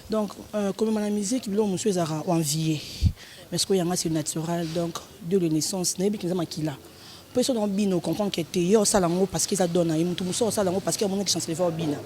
Donc, comme la musique, monsieur est envié. Parce que c'est naturel, donc de la naissance, n'est pas qu'il là. Pour ça, on bino comprendre que tu es au salon parce qu'ils adonnent, ils m'ont au salon parce qu'il y a mon chance de voir bina.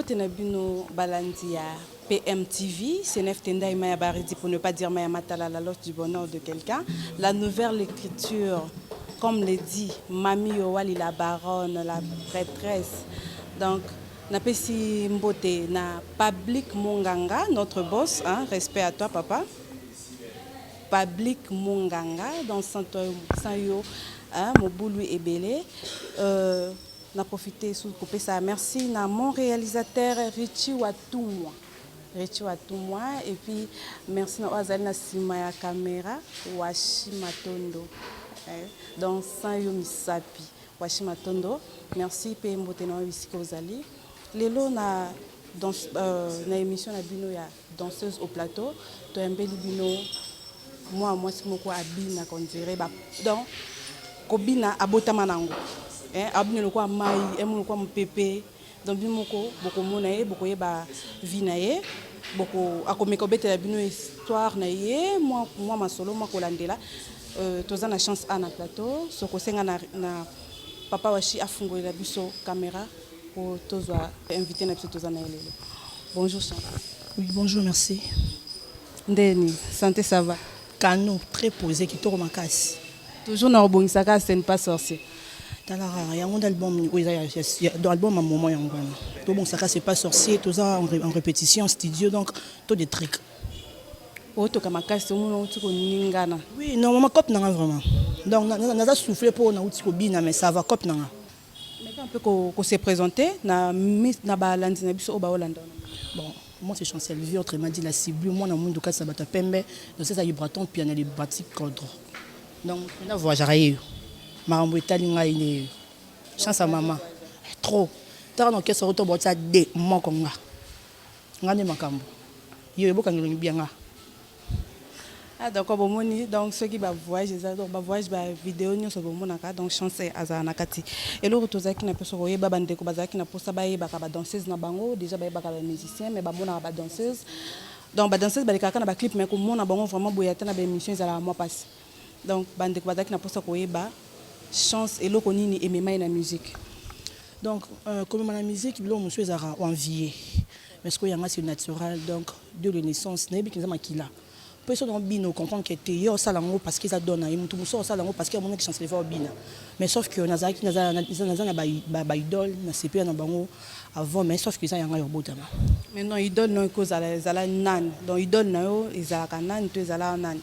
Tenabino Balandia PMTV, c'est Neftenda et Maya Baridi pour ne pas dire Maya Matala, la loge du bonheur de quelqu'un. La nouvelle écriture, comme le dit Mami Owali, la baronne, la prêtresse. Donc, Napesi Mbote, na Public Munganga, notre boss, hein, respect à toi papa. Public Munganga, dans Sanyo, hein, Moboulou et Belé. Na profité sous couper ça. Merci à mon réalisateur Richie Watumwa. Richie Watumwa et puis merci à Azalina Simaya Caméra Washimatondo. Dans Sanyo Misapi Washimatondo. Merci pour m'otenir ici que vous allez. Lelo na dans na émission na bino ya danseuse au plateau. To embeli bino moi c'est moko abina qu'on dirait ba donc kobina abotama nango. Abine le quoi maï, emu le quoi mon pépé, donc bimoko beaucoup monae, beaucoup yeba vinae, beaucoup à comme ekobete la bino histoire naie, moi ma solo moi kolandela, toza na chance à na plateau, so kosenga na papa washi afungo la biso caméra pour toza invité na biso toza na elelo. Bonjour Chant. Oui bonjour merci. Ndeni, santé ça va? Canon très posé qui tourne en casse. Toujours na obongisaka c'est pas sorcier. Dans l'album, dans l'album à un moment, tout bon, ça c'est pas sorcier, tout ça en répétition, studio, donc tout des trucs. Oui, non, maman cop n'a vraiment. Donc, on a soufflé pour nous dire mais ça va cop n'a. Mais un peu qu'on s'est présenté, na balandi na biso oba Hollande. Bon, moi c'est Chancel Vie, autrement dit la cible, moi na mundu ka sabata pembe, donc c'est ça y braton puis on a les bâtis cadre. Donc, on a voyagé. Marambo italinga ile chance à maman trop tara no keso roto bota de mokonga ngane makambo yo eboka ngelo bianga. Ah donc bomoni donc ceux qui va voyager donc ba voyage ba vidéo nyo so bomonaka donc chance azana nakati et le rotozaki na peso koyeba bandeko bazaki na posa ba yeba ka ba danseuse na bango déjà ba yeba ka ba musicien mais ba mona ba danseuse donc ba danseuse ba lekaka na ba clip mais ko mona bango vraiment boyata na ba émission za la mois passé donc bandeko bazaki na posa koyeba chance et l'okonini et même la musique. Donc comme la musique, monsieur est envié. mais ce que yanga c'est naturel donc de la naissance na yebi kinza makila pour ça dans bino comprendre que t'es yo salango parce que ça donne et mutu muso salango parce que mon chance de faire bina mais sauf que nazaki na ba idole na CP na bango avant mais sauf que ça yanga yo botama mais non idole non cause ala nan donc idole na yo ezala kanan to ezala nan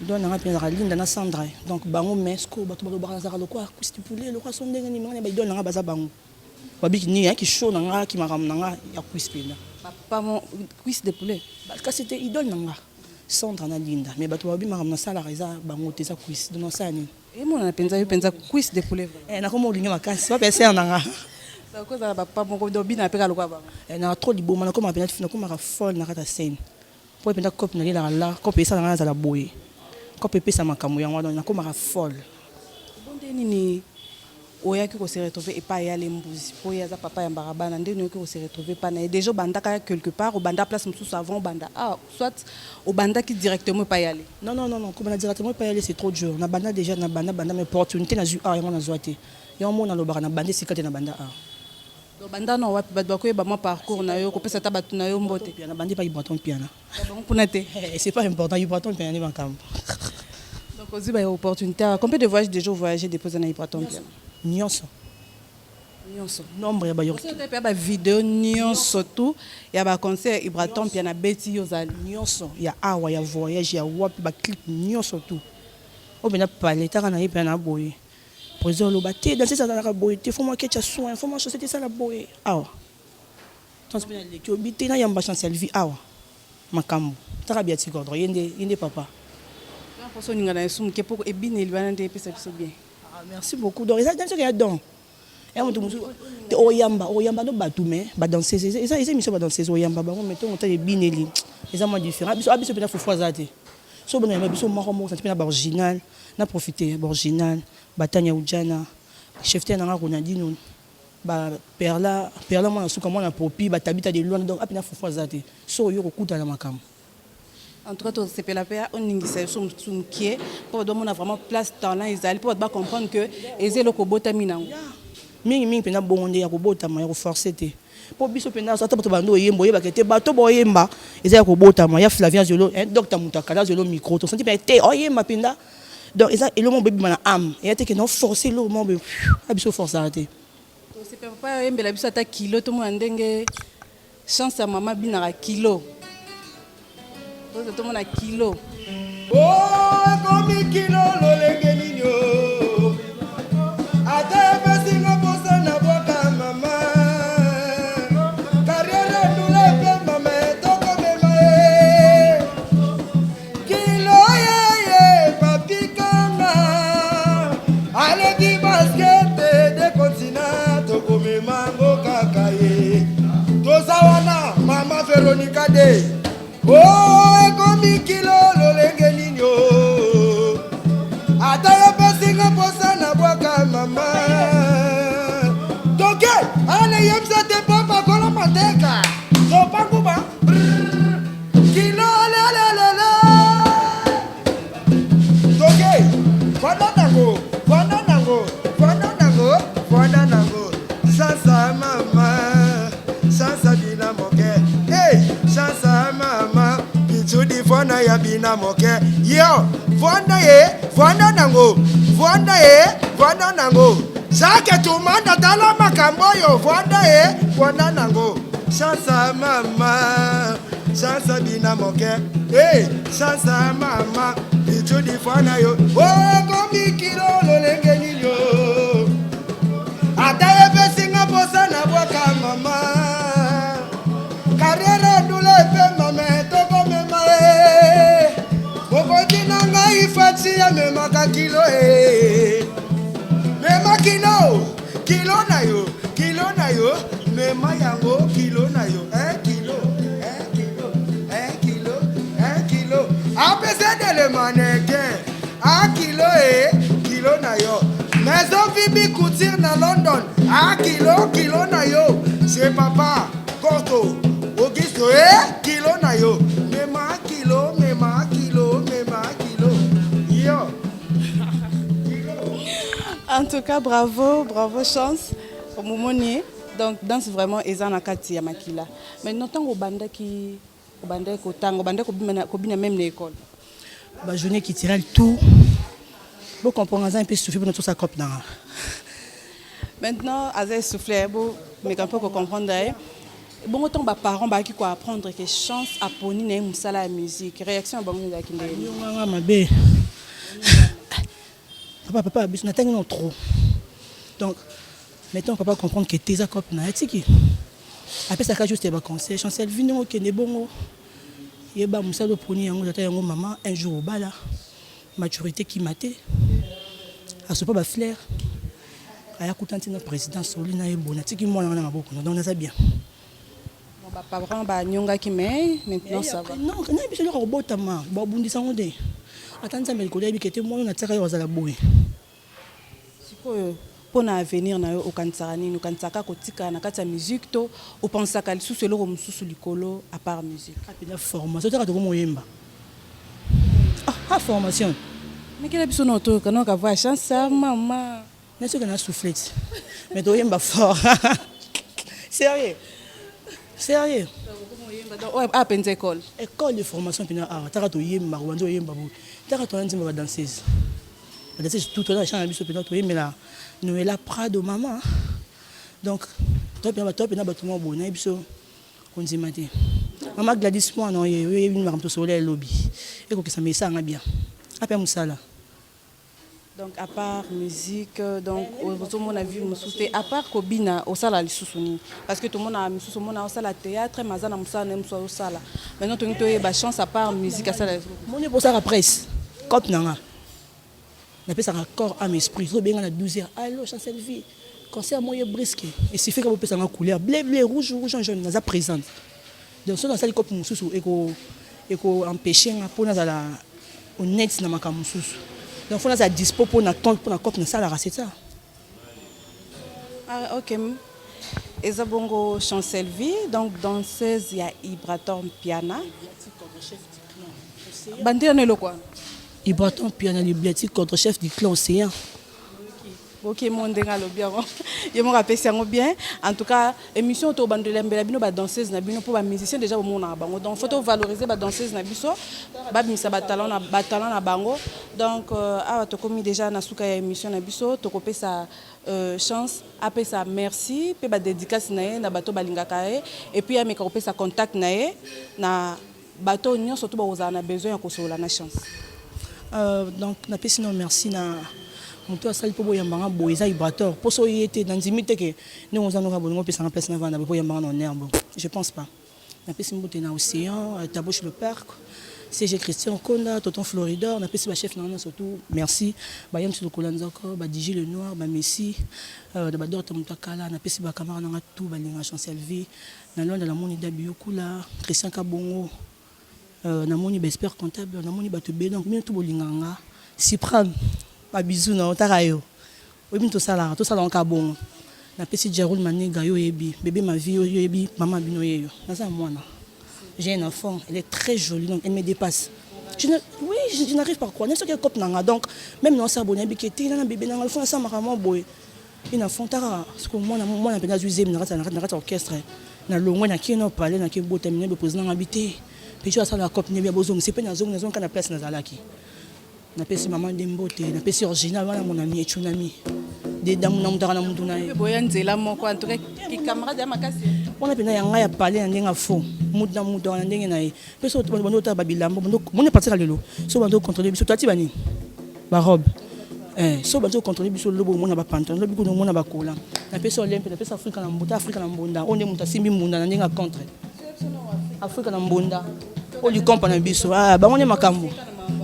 idole na penza linda na Sandra donc bango mesco bato ba bazaka lokwa kustipule lokwa sondenge ni mwana ba idole na baza bango babiki ni ya ki show na nga ki makam na nga ya kuispela pas mon cuisse de poulet parce que c'était idole na nga Sandra na linda mais bato babi makam na sala reza bango te sa cuisse donc ça ni et mon penza cuisse de poulet na komo linga makasi ba pesa na nga ça cause ala papa mon do bina peka lokwa ba na trop liboma na koma penalty na koma ka folle na kata scène pour penalty cop na la cop pesa na nga za la boye cop pesa makamu yango na koma ka folle bonde nini oyaki ko se retrouver et pas y aller mbuzi po ya za papa ya barabana ndeni oyaki ko se retrouver pas na déjà banda ka quelque part au banda place mususu avant banda soit au banda qui directement pas y aller non comme on a directement pas y aller c'est trop dur na banda déjà na banda mais opportunité na zu yango na zoate yango na lobaka na banda sikate na banda do banda no wapi ba ko ba ma parcours na yo ko pesa tabatu na yo mbote na banda pas important piano donc pour naté c'est pas important important piano ni bankam donc aussi ba opportunité combien de voyages déjà voyager déposer na important piano nyonso nombre ya ba yo ya ba vidéo nyonso tout ya ba concert Ibraton piano beti yo zali nyonso ya awa ya voyage ya wapi ba clip nyonso tout o bena parler taka na yepena boye président lo baté dans ça la boye te faut moi que tu soin faut moi société ça la boye awa transmettre les qui obité na yamba chance vie awa makambo taka biati godro yende papa pour ça ninga na sum ke poko ebine libana nde pesa biso bien merci beaucoup donc ça dans ce qu'il y a donc et on te oyamba no batume ba danser ça mission ba danser oyamba ba mettons on t'a bineli les amants différents biso peut-être faut foisate so bon biso moko ça peut original na profiter original batanya ujana chef na nga Ronaldinho ba perla moi suka moi na popi batabita de loin donc apena faut foisate so yo kokuta na makambo en tout cas c'est la paix on n'ingisse son qui est pour donner on a vraiment place dans là ils allaient pour pas comprendre que ezé le kobota minango mingi pena bonde ya kobota ma ya ko forcer te po biso pena so tabato bando yembo yeba kete bato boyemba ezé ya kobota ma ya Flavien Zolo docteur Mutakala Zolo micro to senti pe te oyemba penda donc ça et le mon bébé mana âme et était que non forcer le mon bébé abiso force arrêter to c'est pas yembela biso ata kilo to mo ndenge chance ya mama binara kilo. Tout le monde a kilo. Oh, comme kilo, l'olenge nino. Ate basinga posa na boka mama. Carrière nous lève mama, toko mema. Kilo ye papi kanga. Allez di basket de continent, toko mema boka kaye. Tozawana mama Veronica de. Oh, comme kilo l'olenge nino. Ataya basinga posa na boka mama. Toke, ale yemsa te papa kola mateka. So panguba. Kilo la. Toke, fwana nango. Sasa mama, sasa bina moke. Hey, sasa mama. Tudi fwana ya bina moke yo fwana nango sake tumanda tala makambo yo fwana nango sasa mama sasa bina moke hey sasa mama tudi fwana yo oh komi kilo lolenge nino ataye besinga posa na boka mama carrière ndule pe mama ifati ya mema ka kilo mema kilo na yo mema yango kilo na yo 1 kilo apese de le mannequin 1 kilo na yo maison Vibi Couture na London 1 kilo na yo c'est papa Corto Augusto kilo na yo mema kilo en tout cas, bravo, chance. Au moment où Donc danse vraiment eza na kati ya makila. Maintenant tango banda ko tango banda ko bina même na école. Ba journée qui tira le tout. Bon comprendre un peu souffler pour tout ça cop na. Maintenant azay souffler bon mais quand peut comprendre bon autant ba parents ba qui quoi apprendre que chance à poni na musala la musique. Réaction ba monaki ndé. Nga mabe. Papa biso na tangi non trop. Donc maintenant papa comprendre que tes cop na tiki. Après ça ka juste ba conseil chancel vino ke ne bongo. Yeba musala poni yango tata yango maman un jour au bala. Maturité qui maté. À ce pas ba flair. Aya kutanti na président Solina ebona tiki moi na maboko donc ça bien. Bon ba parents ba nyonga ki mais maintenant ça va. Non, na biso le robot ma ba bundisa ngode. Atanza mel ko debi kete moi na tsaka yo zala boye. Siko pour na avenir na yo okansaka nini okansaka kotika na kati ya musique to opensaka lisusu eloko mosusu likolo à part musique. Apena formation taka to moyemba. Ah formation. Mais quelle biso no to kana ka voir chance maman. N'est-ce que na soufflette. Mais to yemba fort. Sérieux. Sérieux. Ouais, à peine école. École de formation pena ah taka to yemba wanzo yemba bo. Taka to nzimba ba danseuse. Ba danseuse tout la chambre biso pena to yemela Noëlla Prado maman. Donc top na ba tout mo bona biso konzima te. Maman Gladys moi non yebi na ramto soleil lobby. Et ko que ça me ça bien. Après musala. Donc à part musique donc tout le monde a vu musuté à part kobina au sala lisusuni parce que tout le monde a mususu monde au sala théâtre mazana musala nem so au sala. Maintenant tu as ba chance à part musique à sala. Mon pour ça la presse. Cop nanga. Na pesa corps à esprit. So bien na 12h. Allô chancel vie. Concert moyen brisque. Et suffit que vous pesa na couleur bleu bleu rouge rouge jaune na za présente. Donc so dans ça cop mususu et ko empêcher na pour na la honnête na maka mususu. Donc, il faut être dispo pour la cop na ça la c'est ça. Ah OK. Ezabongo Chancel vie donc danseuse ya Ibraton Piana. Bandia ne lo quoi. Ibraton Piana bibliothèque contre chef du clan Océan. OK mon ndenga lo bien. Je me rappelle ça bien. En tout cas, émission to bandelembela bino ba danseuse na bino pour ba musicien déjà au monde na bango. Donc faut valoriser ba danseuse na biso, ba misa ba talent na bango. Donc ah to komi déjà na suka ya émission na biso, to kopé sa chance, après ça merci, pe ba dédicace na na bato balingaka et puis ameka kopé sa contact na bato nyo surtout ba ozana besoin ya kosola na chance. Donc na pesi non merci na Monto asali po boyamba bo eza vibrateur pour so yete dans limite que nous on zanoka bongo pesa na place na vanda bo yamba na herbe. Je pense pas. Na pesi mbote na océan, Tabouche le parc. CG Christian Konda, Tonton Floridor, na pesi ba chef na surtout merci. Ba yam sur Kolanzako, ba Digi le noir, ba Messi, da ba Dorta Mutakala, na pesi ba camarade na tout ba linga Chancel vie. Na londa la moni da biokula, Christian Kabongo. Na moni ba expert comptable, na moni ba to be donc bien tout bolinganga. Sipram ba bisou na otarayo obi to sala en bon na pesi Jarul Maniga yo yebi bébé ma vie yo yebi maman bino yeyo na ça moi j'ai un enfant elle est très jolie donc elle me dépasse je n'arrive pas à croire n'est ce que cop nanga donc même non ça bonne bikete na bébé nanga le fond ça marama boy ina fontara parce que moi na pena zuizem na rata orchestre na longwe na kino parler na ke botamine be président habité puis tu as ça la cop ne bien bozong c'est pas na zone kana place na zalaki na pesi maman Dembote na pesi original wana mon ami Tsunami de damu na mutaka na mutu na ye boya nzela moko en tout cas ki camarade ya makasi wana pena ya ngai ya parler na ndenga fo mutu na mutu na ndenge na ye peso to bando ta babilambo bando mone partir lelo so bando contrôler biso tati bani ba robe so bando contrôler biso lobo mona ba pantalon lobi ko mona ba kola na pesi olympe na pesi Afrika na mbuta Afrika na mbonda onde mutu simbi mbunda na ndenga contre Afrika na mbonda o li kompa na biso ba ngone makambo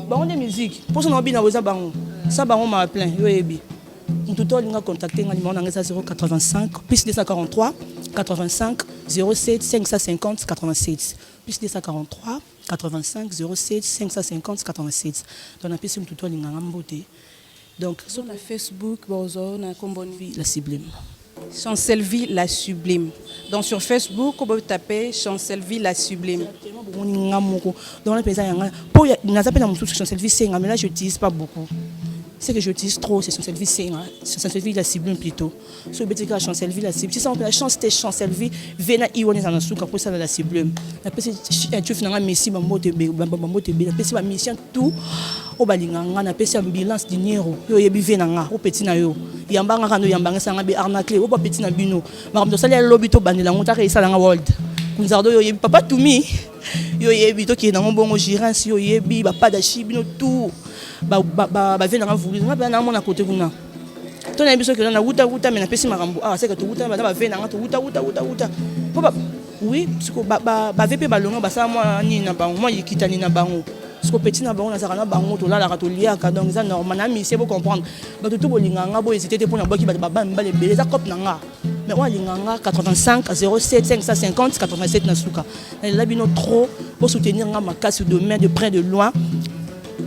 Baron de musique, pour son hobby, on a baron. Ça, baron m'a plein. Nous tout le monde contacté le numéro 085 plus 243 85 07 550 87 plus 243 85 07 550 87. Donc on a plus tout le monde donc sur la Facebook, on a comboni la sublime. Chancel vie la sublime. Donc sur Facebook, on peut taper Chancel vie la sublime. Dans les paysans, pour Chancel vie, mais là je n'utilise pas beaucoup. c'est que j'utilise trop, c'est Chancellerie, c'est Chancellerie la cible plutôt. Sur le la Chancellerie la cible. Si ça on peut la chance de Chancellerie, vena iwane dans souka pour ça la cible. La petite tu finalement Messi mamote la petite mission tout au balinganga na petite ambulance dinero yo yebi venanga au petit na yo. Yambanga kando yambanga sanga be arnaquer au petit na bino. Makamdo sala lobby to bandela ngota ka isala nga world. Kunzardo yo yebi papa tumi. Yo yebi to ki na mbongo gérance yo yebi ba pas d'achi bino tout. Ba venanga voulu nga na mona côté kuna. To na biso ke na wuta mais na pesi makambo ah c'est que to wuta ba venanga to wuta. Papa oui parce que ba vepe balonga ba sa moi ni na bango moi yikitani na bango. Parce que petit na bango na zakana bango to la to liaka donc ça normal na mi c'est pour comprendre. Ba to bolinganga bo hésiter pour na boki ba mbale beleza cop nanga. Mais on linganga 85 07 550 87 na suka. Là bino trop pour soutenir nga makasi de main de près de loin.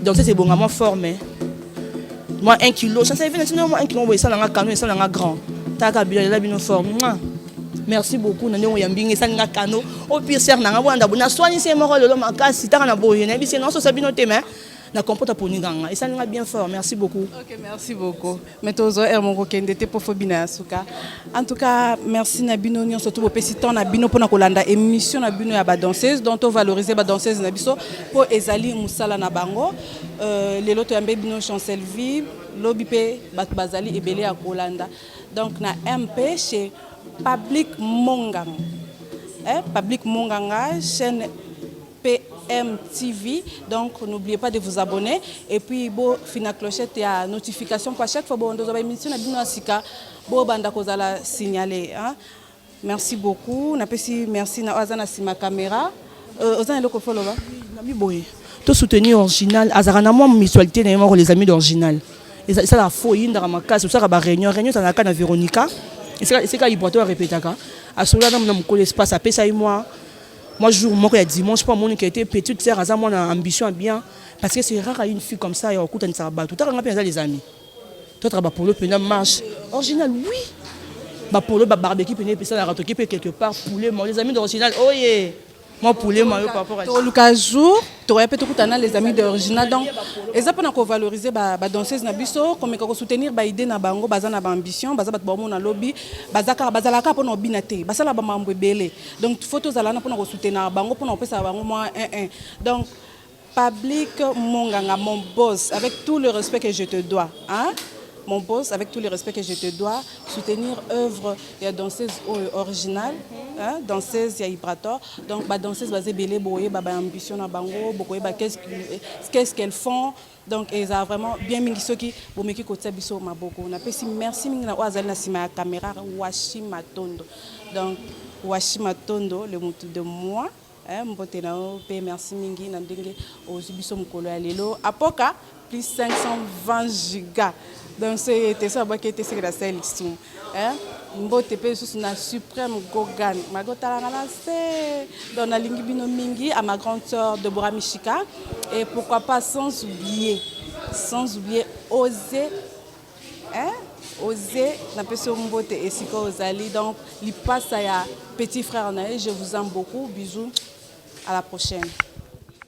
Donc ça c'est bon vraiment formé. Moi 1 kilo, ça fait moi 1 kilo ça nga canon ça nga grand. Ta ka bien là bino forme. Merci beaucoup nande oyambingi ça nga canon. Au pire ser nga wanda bona soigner c'est moro lolo makasi ta na boye na bisi non so sabino te mais na comporte pour ninganga et ça nga bien fort. Merci beaucoup. OK, merci beaucoup. Metozo Hermongo Kendete pour Fobina Suka. En tout cas, merci na bino nyon surtout au pésitant na bino pour na kolanda émission na bino ya ba danseuse dont on valoriser ba danseuse na biso pour ezali musala na bango. Lelo to yambe bino Chancellerie, lobby pe bat bazali ebele ya kolanda. Donc na MP chez Public Monganga. Public Monganga chaîne PMTV, donc n'oubliez pas de vous abonner et puis bo fina clochette ya notification pour chaque fois bon dans émission na bino asika bo banda kozala signaler hein. Merci beaucoup na pesi merci na azana sima caméra ozana loko follow ba nami boy to soutenir original azarana moi mutualité na moi les amis d'original et ça la folie ndara makasi ça ba réunion ça na kana Véronica et c'est quand il boito répéter ka à cela dans mon espace à pesa moi jour moi il y a dimanche pas mon qui a été petite sœur à moi ambition bien parce que c'est rare à une fille comme ça et au coup de ça tout à l'heure les amis toi travaille pour le pénal marche original oui bah pour le barbecue pénal ça la ratoki peut quelque part poulet moi les amis d'original oh yeah moi poulet moi par rapport à ça le jour tu aurais peut-être les amis d'original donc et ça pour valoriser ba danseuse na biso comme ko soutenir ba idée na bango baza na ba ambition baza bat ba mo na lobby bazala ka pour no binate basala ba mambo belé donc photos ala na pour ko soutenir bango pour no pesa bango moi donc Public Monganga mon boss avec tout le respect que je te dois hein. Mon boss, avec tout le respect que je te dois, soutenir œuvre et danseuse originale, hein, danseuse et vibrator. Donc, ma danseuse basée belé boye, ba ambition na bango, boye ba qu'est-ce qu'elles font. Donc, elles ont vraiment bien mis ceux qui vont me côté biso ma beaucoup. On appelle merci mingi na oazal na sima caméra Washi Matondo. Donc, Washi Matondo, le mot de moi. Mbote na pe merci mingi na ndenge ozibiso mukolo ya lelo. Apoka plus 520 gigas. Donc c'est ça qui était c'est la seule soum hein mbote pe sous na suprême Gogan magotala na c'est dans la lingi bino mingi à ma grande sœur Deborah Michika et pourquoi pas sans oublier oser hein oser na peso mbote et siko ozali donc li passe ya petit frère na je vous aime beaucoup bisous à la prochaine.